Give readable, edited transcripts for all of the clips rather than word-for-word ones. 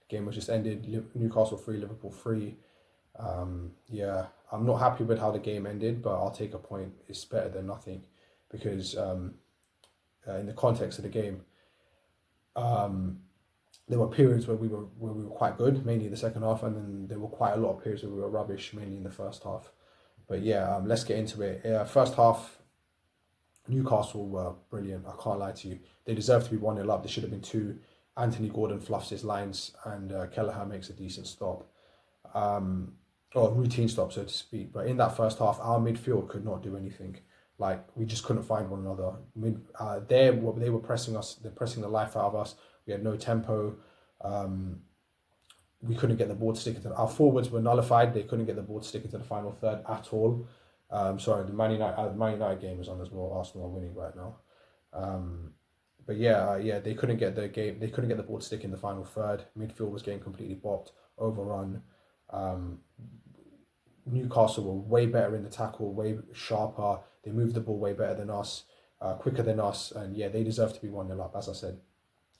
Game was just ended. Newcastle 3, Liverpool 3. Yeah, I'm not happy with how the game ended, but I'll take a point. It's better than nothing because in the context of the game, there were periods where we were quite good, mainly in the second half, and then there were quite a lot of periods where we were rubbish, mainly in the first half. But yeah, let's get into it. First half, Newcastle were brilliant. I can't lie to you. They deserve to be 1-0 up. They should have been 2. Anthony Gordon fluffs his lines, and Kelleher makes a decent stop. Or routine stop, so to speak. But in that first half, our midfield could not do anything. Like, we just couldn't find one another. They were pressing us. They're pressing the life out of us. We had no tempo. We couldn't get the ball to stick into. Our forwards were nullified. They couldn't get the ball to stick into the final third at all. Sorry, the Man United game is on as well. Arsenal are winning right now. But yeah, they couldn't get the game. They couldn't get the ball to stick in the final third. Midfield was getting completely bopped, overrun. Newcastle were way better in the tackle, way sharper. They moved the ball way better than us, quicker than us, and yeah, they deserve to be 1-0 up. As I said,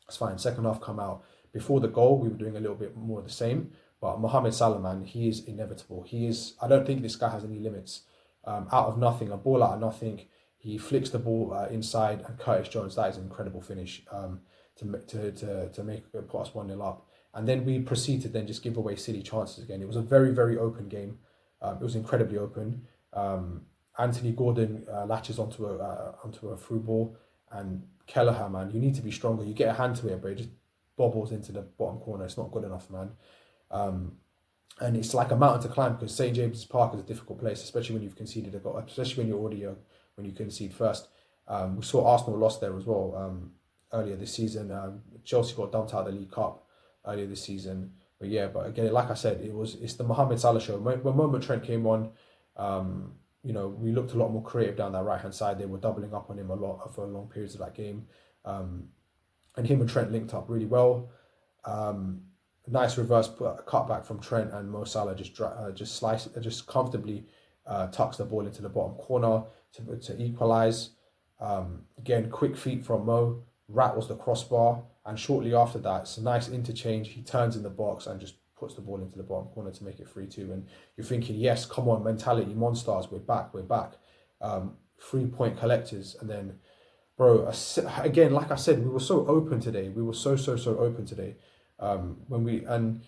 it's fine. Second half come out. Before the goal, we were doing a little bit more of the same. But Mohamed Salah, man, he is inevitable. He is. I don't think this guy has any limits. Out of nothing, a ball out of nothing, he flicks the ball inside, and Curtis Jones. That is an incredible finish to put us 1-0 up. And then we proceed to then just give away silly chances again. It was a very, very open game. It was incredibly open. Anthony Gordon latches onto a through ball, and Kelleher, man, you need to be stronger. You get a hand to it, but it just bobbles into the bottom corner. It's not good enough, man. And it's like a mountain to climb because St James's Park is a difficult place, especially when you've conceded a goal, especially when you're already when you concede first. We saw Arsenal lost there as well earlier this season. Chelsea got dumped out of the League Cup earlier this season. But yeah, but again, like I said, it's the Mohamed Salah show. When moment Trent came on, we looked a lot more creative down that right hand side. They were doubling up on him a lot for long periods of that game, and him and Trent linked up really well. Nice reverse cutback from Trent, and Mo Salah just comfortably tucks the ball into the bottom corner to equalise. Again, quick feet from Mo, rattles the crossbar, and shortly after that, it's a nice interchange. He turns in the box and just puts the ball into the bottom corner to make it 3-2. And you're thinking, yes, come on, mentality, monsters, we're back. 3-point collectors. And then, bro, again, like I said, we were so open today. We were so open today. And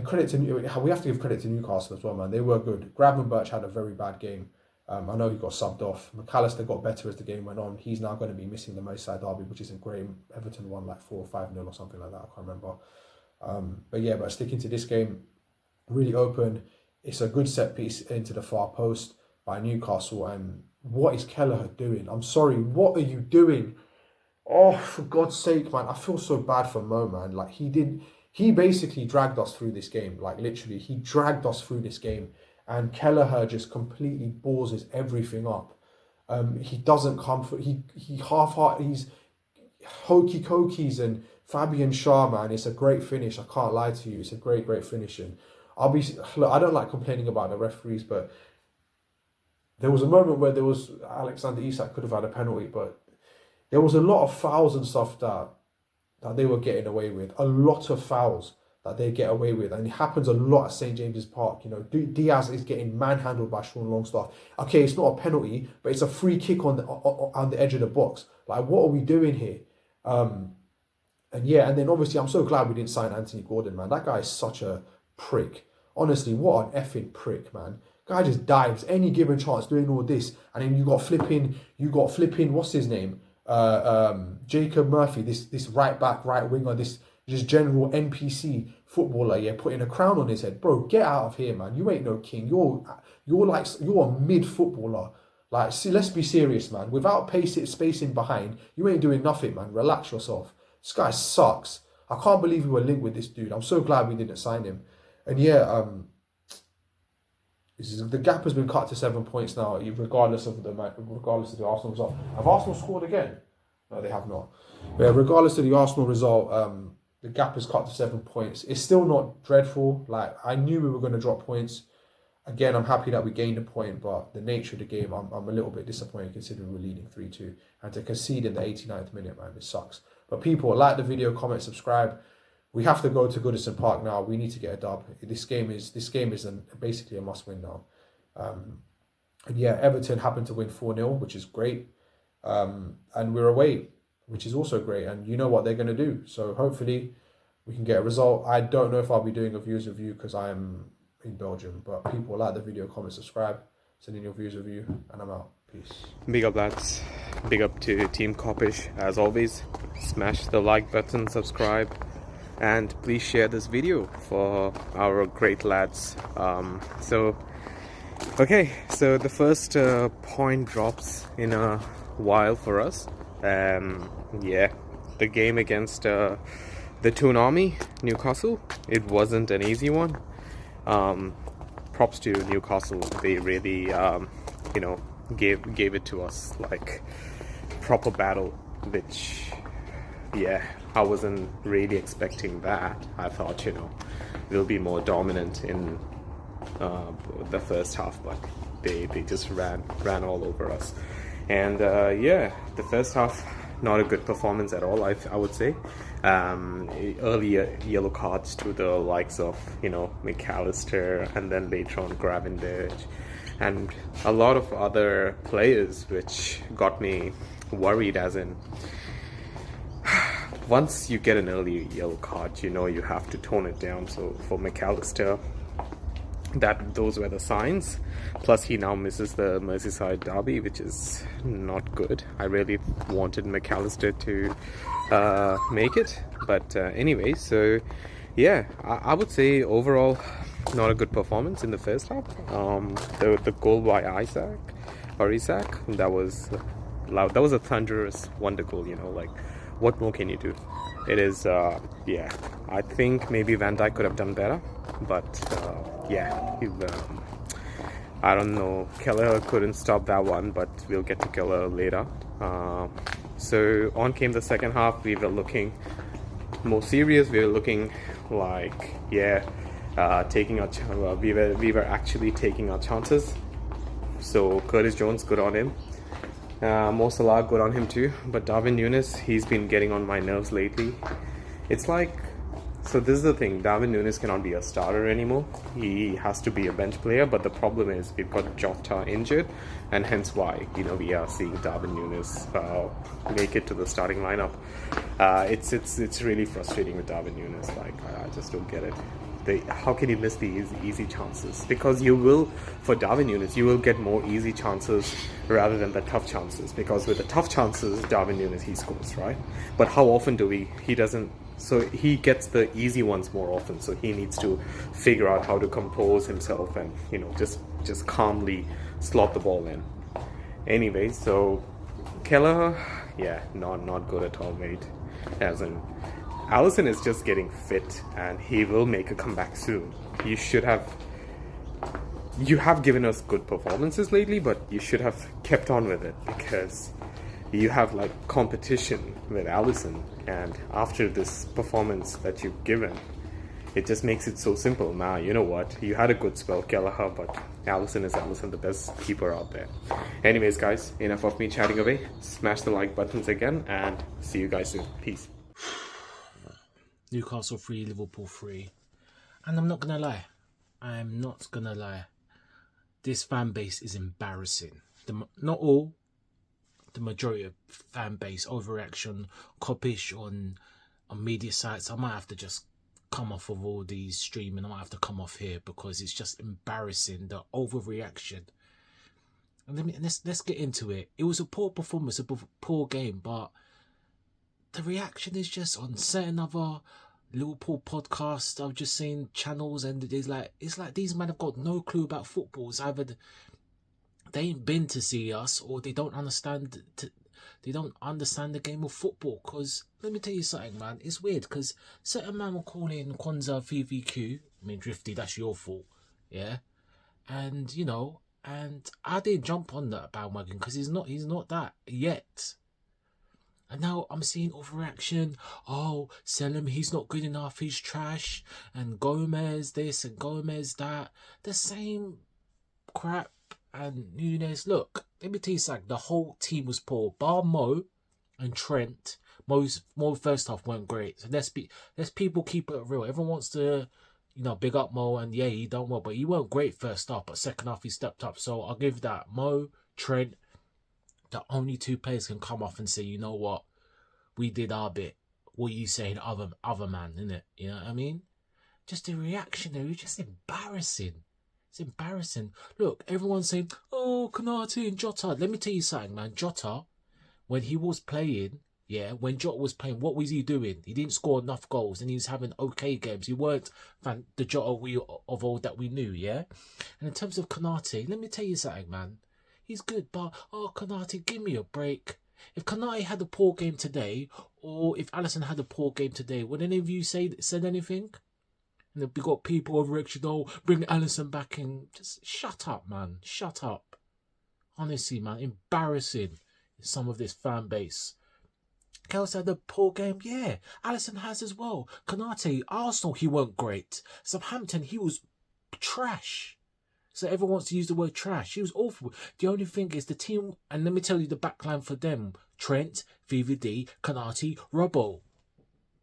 credit to we have to give credit to Newcastle as well, man. They were good. Gravenberch had a very bad game. I know he got subbed off. McAllister got better as the game went on. He's now going to be missing the Merseyside derby, which isn't great. Everton won like 4 or 5-0 or something like that. I can't remember. But sticking to this game, really open. It's a good set piece into the far post by Newcastle. And what is Kelleher doing? I'm sorry, what are you doing? Oh, for God's sake, man. I feel so bad for Mo, man. Like, he basically dragged us through this game. Like, literally, he dragged us through this game. And Kelleher just completely balls everything up. He doesn't come for... He's hokey cokies and Fabian Schär, man. It's a great finish. I can't lie to you. It's a great finish. And I don't like complaining about the referees, but there was a moment where there was Alexander Isak could have had a penalty, but there was a lot of fouls and stuff that they were getting away with. A lot of fouls that they get away with. And it happens a lot at St James's Park. Diaz is getting manhandled by Sean Longstaff. Okay, it's not a penalty, but it's a free kick on the edge of the box. Like, what are we doing here? And then obviously I'm so glad we didn't sign Anthony Gordon, man. That guy is such a prick. Honestly, what an effing prick, man. Guy just dives any given chance doing all this. And then you got flipping, what's his name? Jacob Murphy, this right back, right winger, this just general NPC footballer, putting a crown on his head. Bro, get out of here, man. You ain't no king. You're a mid footballer. Like, see, let's be serious, man. Without spacing behind, you ain't doing nothing, man. Relax yourself. This guy sucks. I can't believe we were linked with this dude. I'm so glad we didn't sign him. And the gap has been cut to 7 points now, regardless of the Arsenal result. Have Arsenal scored again? No, they have not. But regardless of the Arsenal result, the gap is cut to 7 points. It's still not dreadful. Like, I knew we were going to drop points. Again, I'm happy that we gained a point, but the nature of the game, I'm a little bit disappointed considering we're leading 3-2. And to concede in the 89th minute, man, it sucks. But people, like the video, comment, subscribe. we have to go to Goodison Park now. We need to get a dub. This game is basically a must win now. And yeah, Everton happened to win 4-0, which is great. And we're away, which is also great. And you know what they're going to do. So hopefully we can get a result. I don't know if I'll be doing a views review because I'm in Belgium. But people, like the video, comment, subscribe, send in your views review, and I'm out. Peace. Big up, lads. Big up to Team Kopish. As always, smash the like button, subscribe, and please share this video for our great lads. Okay, so the first point drops in a while for us. Yeah, the game against the Toonami, Newcastle, it wasn't an easy one. Props to Newcastle. They really, gave it to us like proper battle, which, yeah, I wasn't really expecting that. I thought, we'll be more dominant in the first half, but they just ran all over us. And yeah, the first half, not a good performance at all, I would say. Earlier yellow cards to the likes of McAllister, and then later on Gravenberch, and a lot of other players, which got me worried, as in once you get an early yellow card, you have to tone it down. So for McAllister, those were the signs. Plus he now misses the Merseyside derby, which is not good. I really wanted McAllister to make it, but anyway, so yeah, I would say overall not a good performance in the first half. The goal by Isaac, that was loud. That was a thunderous wonder goal. Like, what more can you do? It is yeah, I think maybe Van Dijk could have done better, but yeah, I don't know, Kelleher couldn't stop that one, but we'll get to Kelleher later. So on came the second half. We were looking more serious. We were looking like, yeah, we were actually taking our chances. So Curtis Jones, good on him. Mo Salah, good on him too. But Darwin Núñez, he's been getting on my nerves lately. It's like, so this is the thing, Darwin Núñez cannot be a starter anymore. He has to be a bench player, but the problem is we've got Jota injured, and hence why we are seeing Darwin Núñez make it to the starting lineup. It's really frustrating with Darwin Núñez. Like, I just don't get it. How can you miss the easy chances? Because for Darwin Núñez, you will get more easy chances rather than the tough chances. Because with the tough chances, Darwin Núñez, he scores, right? But how often he doesn't? So he gets the easy ones more often. So he needs to figure out how to compose himself and just calmly slot the ball in. Anyway, so Kelleher, yeah, not good at all, mate. As in, Alisson is just getting fit, and he will make a comeback soon. You have given us good performances lately, but you should have kept on with it, because you have like competition with Alisson, and after this performance that you've given, it just makes it so simple. Now, you know what? You had a good spell, Kelleher, but Alisson is Alisson, the best keeper out there. Anyways, guys, enough of me chatting away. Smash the like buttons again, and see you guys soon. Peace. Newcastle 3, Liverpool 3. And I'm not going to lie. This fan base is embarrassing. Not all, the majority of fan base, overreaction, Kopish on media sites. I might have to just come off of all these streaming. I might have to come off here because it's just embarrassing, the overreaction. And let's get into it. It was a poor performance, a poor game, but the reaction is just on certain other Liverpool podcasts. I've just seen channels, and it's like these men have got no clue about football. It's either they ain't been to see us, or they don't understand the game of football. Because let me tell you something, man. It's weird because certain man were calling Kwanzaa VVQ. I mean, Drifty, that's your fault, yeah. And and I didn't jump on that bandwagon because he's not that yet. And now I'm seeing overreaction. Oh, sell him, he's not good enough, he's trash. And Gomez this and Gomez that. The same crap. And Núñez, look, let me tell you something. The whole team was poor. Bar Mo and Trent. Mo first half weren't great. So let's people keep it real. Everyone wants to, big up Mo, and yeah, he done well, but he weren't great first half. But second half he stepped up. So I'll give that. Mo, Trent, the only two players can come off and say, you know what, we did our bit. What you saying, other man, innit? You know what I mean? Just the reaction there, it's just embarrassing. It's embarrassing. Look, everyone's saying, oh, Konate and Jota. Let me tell you something, man. Jota, when he was playing, when Jota was playing, what was he doing? He didn't score enough goals and he was having okay games. He weren't the Jota of old that we knew, yeah? And in terms of Konate, let me tell you something, man. He's good, but, Konate, give me a break. If Konate had a poor game today, or if Alisson had a poor game today, would any of you said anything? And we got people overreaction, bring Alisson back in. Just shut up, man. Shut up. Honestly, man, embarrassing. Some of this fan base. Kelleher had a poor game. Yeah, Alisson has as well. Konate, Arsenal, he weren't great. Southampton, he was trash. So everyone wants to use the word trash. He was awful. The only thing is the team, and let me tell you the backline for them. Trent, VVD, Konate, Robbo.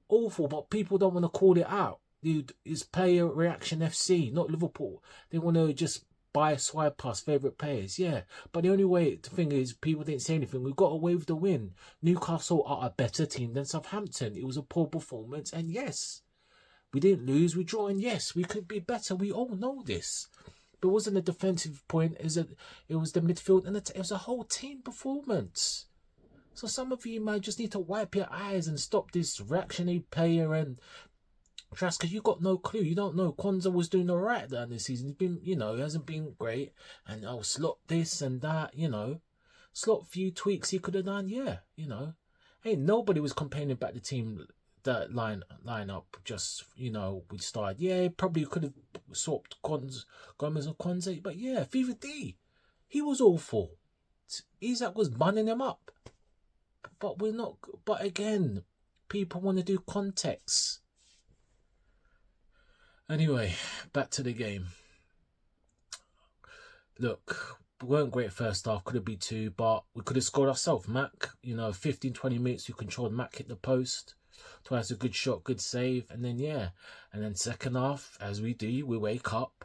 Awful, but people don't want to call it out. Dude, it's player reaction FC, not Liverpool. They want to just buy swipe past favourite players, yeah. But the only way, the thing is, people didn't say anything. We got away with the win. Newcastle are a better team than Southampton. It was a poor performance, and yes, we didn't lose, we drew, and yes, we could be better. We all know this. But it wasn't a defensive point, it was the midfield, and it was a whole team performance. So some of you might just need to wipe your eyes and stop this reactionary player and trash, because you got no clue. You don't know. Kwanzaa was doing all right down this season. He's been, he hasn't been great. And slot this and that, slot few tweaks he could have done. Yeah, Hey, nobody was complaining about the team that line up. Just we started. Yeah, probably could have swapped Gomez and Kwanzaa, but yeah, FIFA D, he was awful. Isaac was bunning him up. But we're not. But again, people want to do context. Anyway, back to the game. Look, we weren't great first half. Could have been two, but we could have scored ourselves. Mac, 15, 20 minutes, you controlled. Mac hit the post. Twice a good shot, good save. And then, And then second half, as we do, we wake up.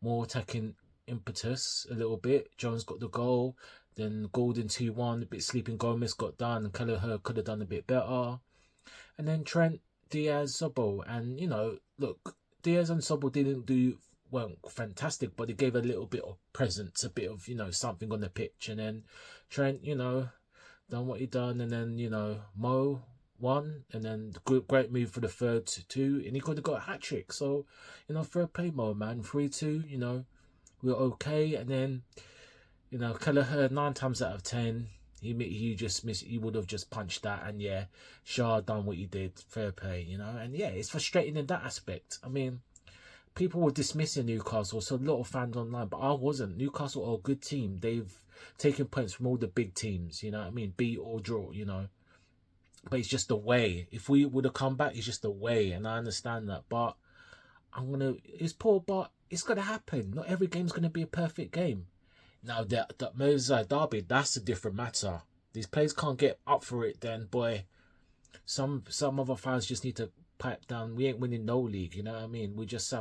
More attacking impetus a little bit. Jones got the goal. Then Golden 2-1. A bit sleeping Gomez got done. And Kelleher could have done a bit better. And then Trent, Diaz, Sobol. And, look, Diaz and Sobol weren't fantastic, but they gave a little bit of presence, a bit of, something on the pitch. And then Trent, done what he done. And then, Mo won. And then great move for the third two. And he could have got a hat-trick. So, fair play, Mo, man. 3-2, we were okay. And then, Kelleher, 9 times out of 10, he just missed. He would have just punched that, and Shah done what he did. Fair play, and it's frustrating in that aspect. I mean, people were dismissing Newcastle, so a lot of fans online, but I wasn't. Newcastle are a good team. They've taken points from all the big teams. You know what I mean? Beat or draw. But it's just the way. If we would have come back, it's just the way, and I understand that. But it's poor, but it's gonna happen. Not every game's gonna be a perfect game. Now, that Merseyside derby, that's a different matter. These players can't get up for it, then, boy. Some other fans just need to pipe down. We ain't winning no league, you know what I mean? We just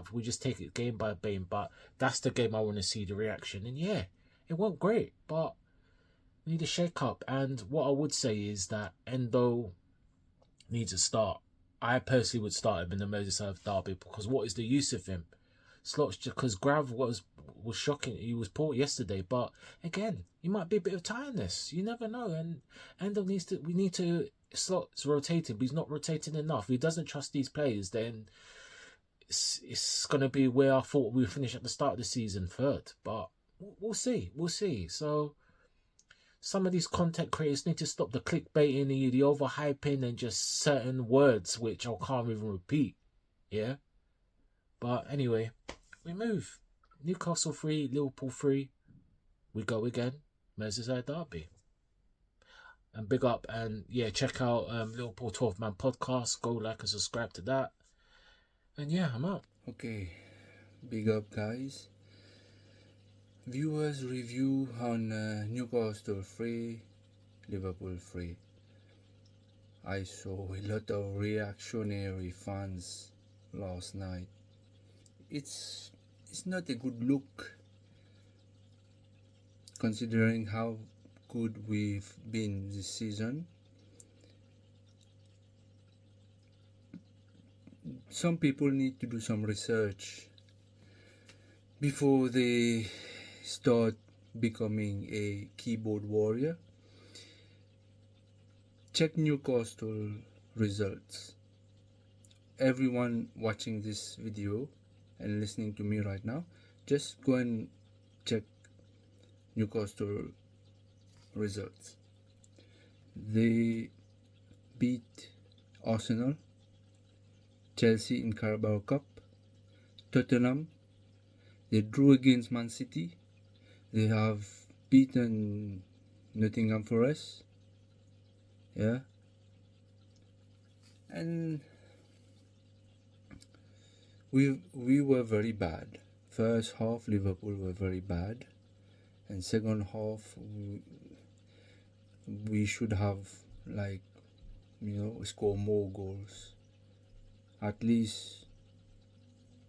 take it game by game, but that's the game I want to see, the reaction. And it wasn't great, but we need a shake-up. And what I would say is that Endo needs a start. I personally would start him in the Merseyside derby, because what is the use of him? Slots, because Grav was shocking. He was poor yesterday, but again, he might be a bit of tiredness. You never know. And Endo we need to. Slots rotating, but he's not rotating enough. If he doesn't trust these players, then it's going to be where I thought we would finish at the start of the season, third. But we'll see. So some of these content creators need to stop the clickbaiting, the overhyping, and just certain words which I can't even repeat. Yeah. But anyway, we move. Newcastle 3, Liverpool 3. We go again. Merseyside derby. And big up, and check out Liverpool 12 Man podcast. Go like and subscribe to that. And I'm out. Okay, big up, guys. Viewers review on Newcastle 3, Liverpool 3. I saw a lot of reactionary fans last night. It's not a good look considering how good we've been this season. Some people need to do some research before they start becoming a keyboard warrior. Check Newcastle results. Everyone watching this video and listening to me right now, just go and check Newcastle results. They beat Arsenal, Chelsea in Carabao Cup, Tottenham. They drew against Man City. They have beaten Nottingham Forest. Yeah. And we were very bad. First half Liverpool were very bad, and second half we should have, like, score more goals. At least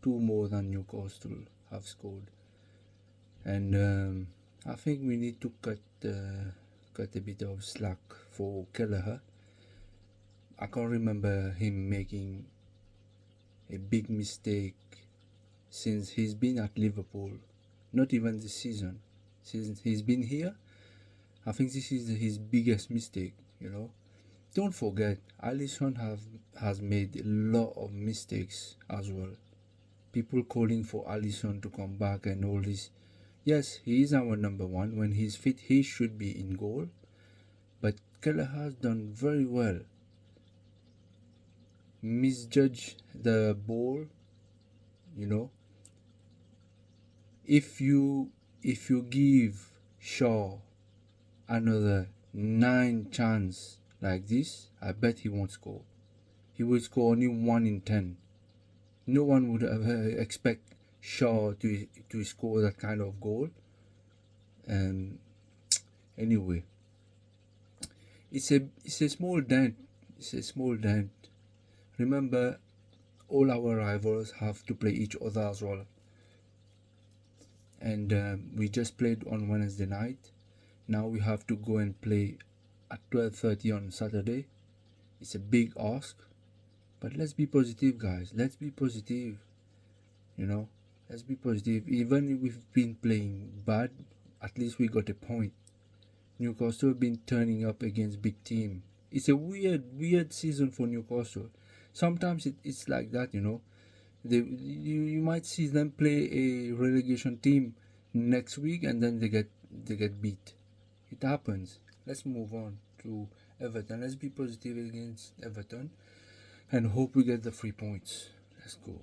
2 more than Newcastle have scored. And I think we need to cut a bit of slack for Kelleher. I can't remember him making a big mistake since he's been at Liverpool. Not even this season. Since he's been here, I think this is his biggest mistake, Don't forget, Alisson has made a lot of mistakes as well. People calling for Alisson to come back and all this. Yes, he is our number one. When he's fit, he should be in goal. But Kelleher has done very well. Misjudge the ball, If you give Shaw another 9 chance like this, I bet he won't score. He will score only 1 in 10. No one would ever expect Shaw to score that kind of goal. Anyway, it's a small dent. It's a small dent. Remember, all our rivals have to play each other as well. And we just played on Wednesday night. Now we have to go and play at 12:30 on Saturday. It's a big ask, but let's be positive, guys. Let's be positive. Let's be positive. Even if we've been playing bad, at least we got a point. Newcastle have been turning up against big team. It's a weird season for Newcastle. Sometimes it's like that, you might see them play a relegation team next week and then they get beat. It happens. Let's move on to Everton. Let's be positive against Everton and hope we get the 3 points. Let's go.